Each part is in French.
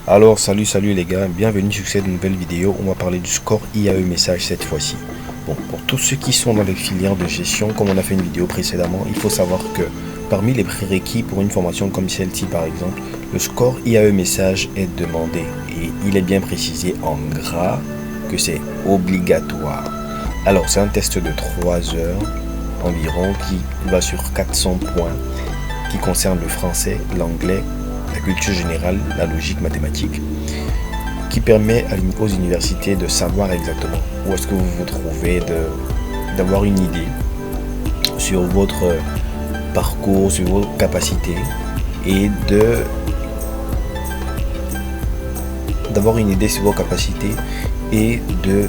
Alors salut les gars, bienvenue sur cette nouvelle vidéo. On va parler du score IAE message cette fois-ci. Bon, pour tous ceux qui sont dans les filières de gestion, comme on a fait une vidéo précédemment, il faut savoir que parmi les prérequis pour une formation comme celle-ci par exemple, le score IAE message est demandé et il est bien précisé en gras que c'est obligatoire. Alors c'est un test de 3 heures environ qui va sur 400 points qui concerne le français, l'anglais, la culture générale, la logique mathématique, qui permet aux universités de savoir exactement où est-ce que vous vous trouvez, d'avoir une idée sur votre parcours, sur vos capacités et d'avoir une idée sur vos capacités et de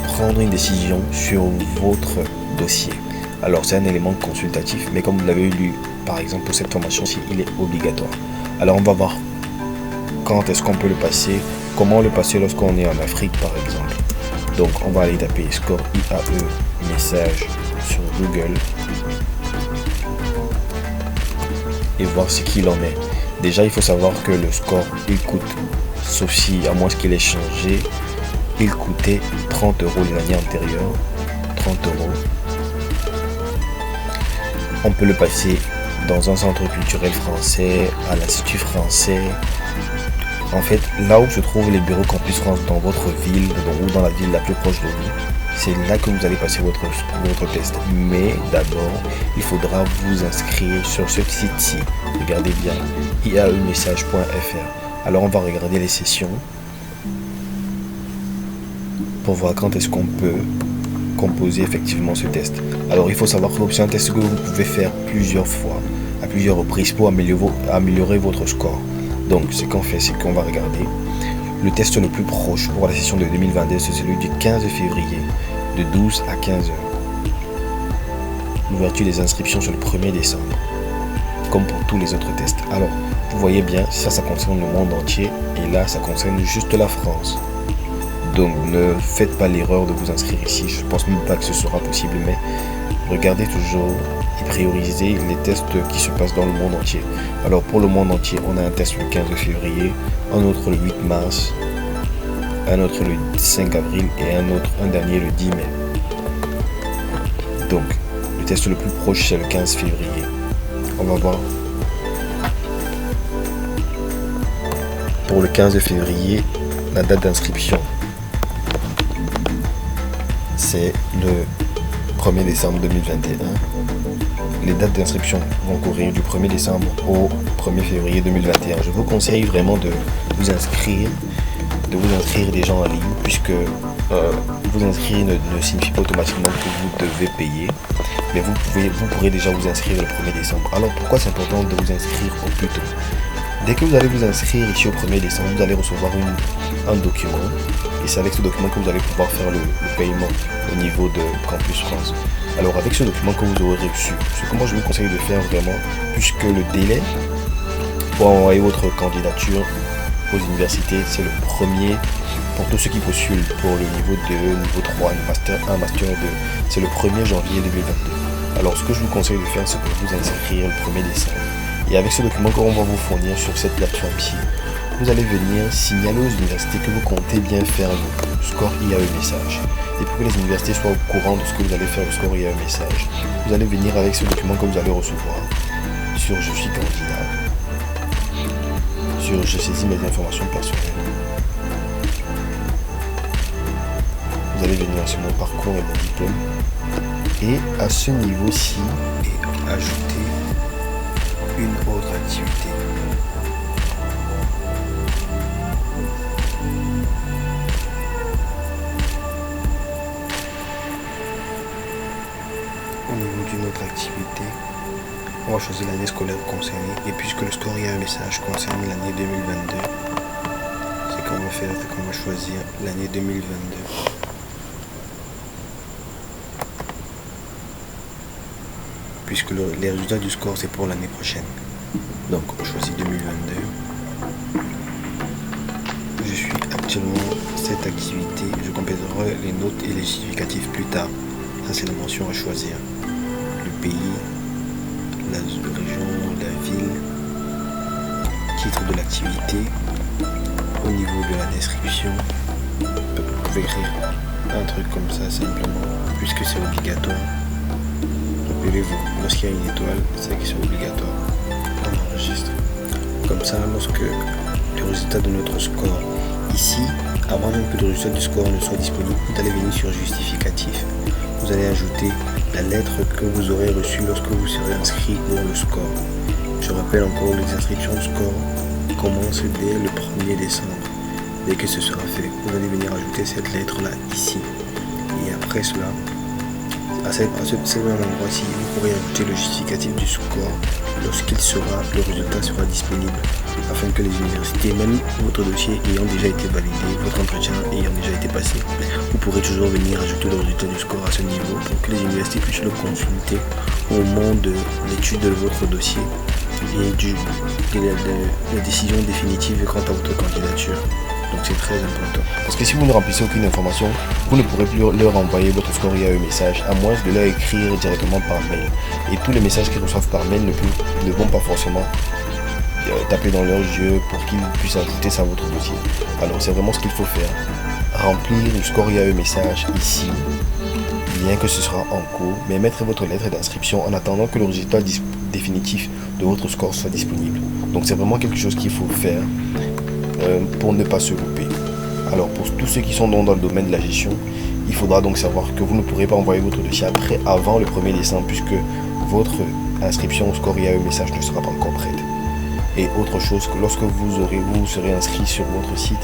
prendre une décision sur votre dossier. Alors c'est un élément consultatif, mais comme vous l'avez lu par exemple pour cette formation-ci, il est obligatoire. Alors on va voir quand est-ce qu'on peut le passer, comment le passer lorsqu'on est en Afrique par exemple. Donc on va aller taper score IAE message sur Google et voir ce qu'il en est. Déjà il faut savoir que le score il coûte, sauf si à moins qu'il ait changé, il coûtait 30 € l'année antérieure, 30 €. On peut le passer dans un centre culturel français, à l'Institut français. En fait, là où se trouvent les bureaux Campus France dans votre ville ou dans la ville la plus proche de vous, c'est là que vous allez passer votre test. Mais d'abord, il faudra vous inscrire sur ce site-ci. Regardez bien, iaemessage.fr. Alors on va regarder les sessions pour voir quand est-ce qu'on peut composer effectivement ce test. Alors il faut savoir que c'est un test que vous pouvez faire plusieurs fois, à plusieurs reprises pour améliorer votre score. Donc ce qu'on fait, c'est qu'on va regarder le test le plus proche pour la session de 2022, c'est celui du 15 février de 12 à 15 heures. L'ouverture des inscriptions sur le 1er décembre, comme pour tous les autres tests. Alors vous voyez bien, ça concerne le monde entier et là ça concerne juste la France. Donc ne faites pas l'erreur de vous inscrire ici, je pense même pas que ce sera possible, mais regardez toujours et priorisez les tests qui se passent dans le monde entier. Alors pour le monde entier, on a un test le 15 février, un autre le 8 mars, un autre le 5 avril et un dernier le 10 mai. Donc le test le plus proche c'est le 15 février. On va voir. Pour le 15 février, la date d'inscription, c'est le 1er décembre 2021. Les dates d'inscription vont courir du 1er décembre au 1er février 2021. Je vous conseille vraiment de vous inscrire déjà en ligne, puisque vous inscrire ne signifie pas automatiquement que vous devez payer, mais vous pourrez déjà vous inscrire le 1er décembre. Alors pourquoi c'est important de vous inscrire au plus tôt? Dès que vous allez vous inscrire ici au 1er décembre, vous allez recevoir un document et c'est avec ce document que vous allez pouvoir faire le paiement au niveau de Campus France. Alors avec ce document que vous aurez reçu, ce que moi je vous conseille de faire vraiment, puisque le délai pour envoyer votre candidature aux universités, c'est le premier, pour tous ceux qui postulent pour le niveau 2, niveau 3, master 1, master 2, c'est le 1er janvier 2022. Alors ce que je vous conseille de faire, c'est de vous inscrire le 1er décembre. Et avec ce document qu'on va vous fournir sur cette plateforme-ci, vous allez venir signaler aux universités que vous comptez bien faire le score IAE message. Et pour que les universités soient au courant de ce que vous allez faire le score IAE message, vous allez venir avec ce document que vous allez recevoir sur Je suis candidat, sur Je saisis mes informations personnelles. Vous allez venir sur mon parcours et mon diplôme. Et à ce niveau-ci, ajouter une autre activité. Au niveau d'une autre activité, on va choisir l'année scolaire concernée, et puisque le score IAE message concerne l'année 2022, ce qu'on va faire, c'est qu'on va choisir l'année 2022. Puisque les résultats du score c'est pour l'année prochaine. Donc on choisit 2022. Je suis actuellement cette activité, je compléterai les notes et les justificatifs plus tard. Ça c'est la mention à choisir. Le pays, la région, la ville, titre de l'activité, au niveau de la description, vous pouvez écrire un truc comme ça simplement, puisque c'est obligatoire. Rappelez-vous, lorsqu'il y a une étoile, c'est que c'est obligatoire. On enregistre. Comme ça, lorsque le résultat de notre score ici, avant même que le résultat du score ne soit disponible, vous allez venir sur justificatif. Vous allez ajouter la lettre que vous aurez reçue lorsque vous serez inscrit pour le score. Je rappelle encore, les inscriptions au score commencent dès le 1er décembre. Dès que ce sera fait, vous allez venir ajouter cette lettre-là ici. Et après cela, à ce même endroit-ci, vous pourrez ajouter le justificatif du score lorsqu'il sera, le résultat sera disponible, afin que les universités, même votre dossier ayant déjà été validé, votre entretien ayant déjà été passé, vous pourrez toujours venir ajouter le résultat du score à ce niveau pour que les universités puissent le consulter au moment de l'étude de votre dossier et de la décision définitive quant à votre candidature. Donc c'est très important. Parce que si vous ne remplissez aucune information, vous ne pourrez plus leur envoyer votre score IAE message, à moins de leur écrire directement par mail. Et tous les messages qu'ils reçoivent par mail ne vont pas forcément taper dans leurs yeux pour qu'ils puissent ajouter ça à votre dossier. Alors c'est vraiment ce qu'il faut faire. Remplir le score IAE message ici, bien que ce sera en cours, mais mettre votre lettre d'inscription en attendant que le résultat définitif de votre score soit disponible. Donc c'est vraiment quelque chose qu'il faut faire pour ne pas se louper. Alors pour tous ceux qui sont dans le domaine de la gestion, il faudra donc savoir que vous ne pourrez pas envoyer votre dossier avant le 1er décembre puisque votre inscription au score IAE message ne sera pas encore prête. Et autre chose, que lorsque vous serez inscrit sur votre site,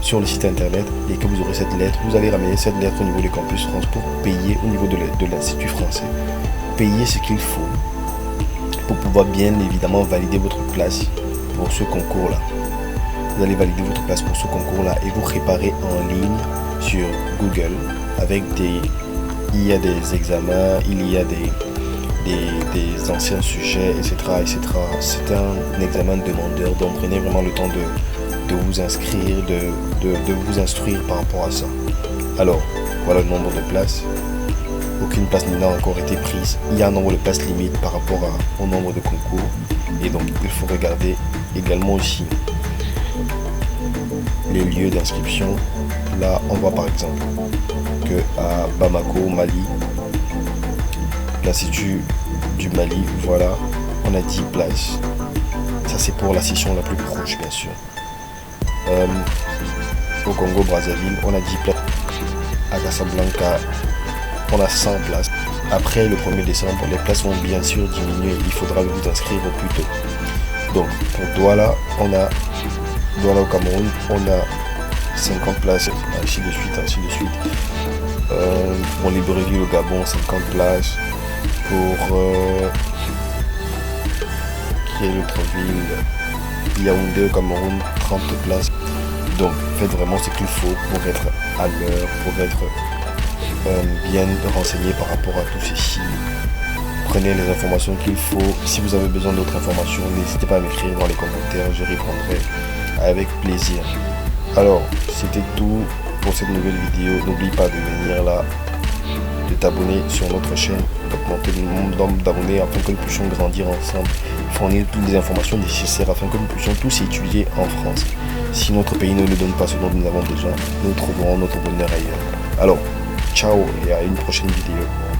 sur le site internet et que vous aurez cette lettre, vous allez ramener cette lettre au niveau du campus France pour payer au niveau de l'Institut français. Payer ce qu'il faut pour pouvoir bien évidemment valider votre place pour ce concours-là. Vous allez valider votre place pour ce concours-là et vous préparer en ligne sur Google avec il y a des examens, il y a des anciens sujets, etc. C'est un examen demandeur, donc prenez vraiment le temps de vous inscrire, de vous instruire par rapport à ça. Alors, voilà le nombre de places. Aucune place n'a encore été prise. Il y a un nombre de places limite par rapport au nombre de concours. Et donc, il faut regarder également aussi les lieux d'inscription. Là, on voit par exemple que à Bamako, Mali, l'Institut du Mali, voilà, on a 10 places. Ça, c'est pour la session la plus proche, bien sûr. Au Congo Brazzaville, on a 10 places. À Casablanca, on a 100 places. Après le 1er décembre, les places vont bien sûr diminuer. Il faudra vous inscrire au plus tôt. Donc pour Douala, Douala au Cameroun, on a 50 places, ainsi de suite. Pour Libreville au Gabon, 50 places. Pour qui est l'autre ville, Yaoundé au Cameroun, 30 places. Donc faites vraiment ce qu'il faut pour être à l'heure, pour être bien renseigné par rapport à tout ceci. Prenez les informations qu'il faut. Si vous avez besoin d'autres informations, n'hésitez pas à m'écrire dans les commentaires, je répondrai avec plaisir. Alors, c'était tout pour cette nouvelle vidéo. N'oublie pas de venir là, de t'abonner sur notre chaîne, d'augmenter le nombre d'abonnés afin que nous puissions grandir ensemble, fournir toutes les informations nécessaires afin que nous puissions tous étudier en France. Si notre pays ne nous donne pas ce dont nous avons besoin, nous trouverons notre bonheur ailleurs. Alors, ciao et à une prochaine vidéo.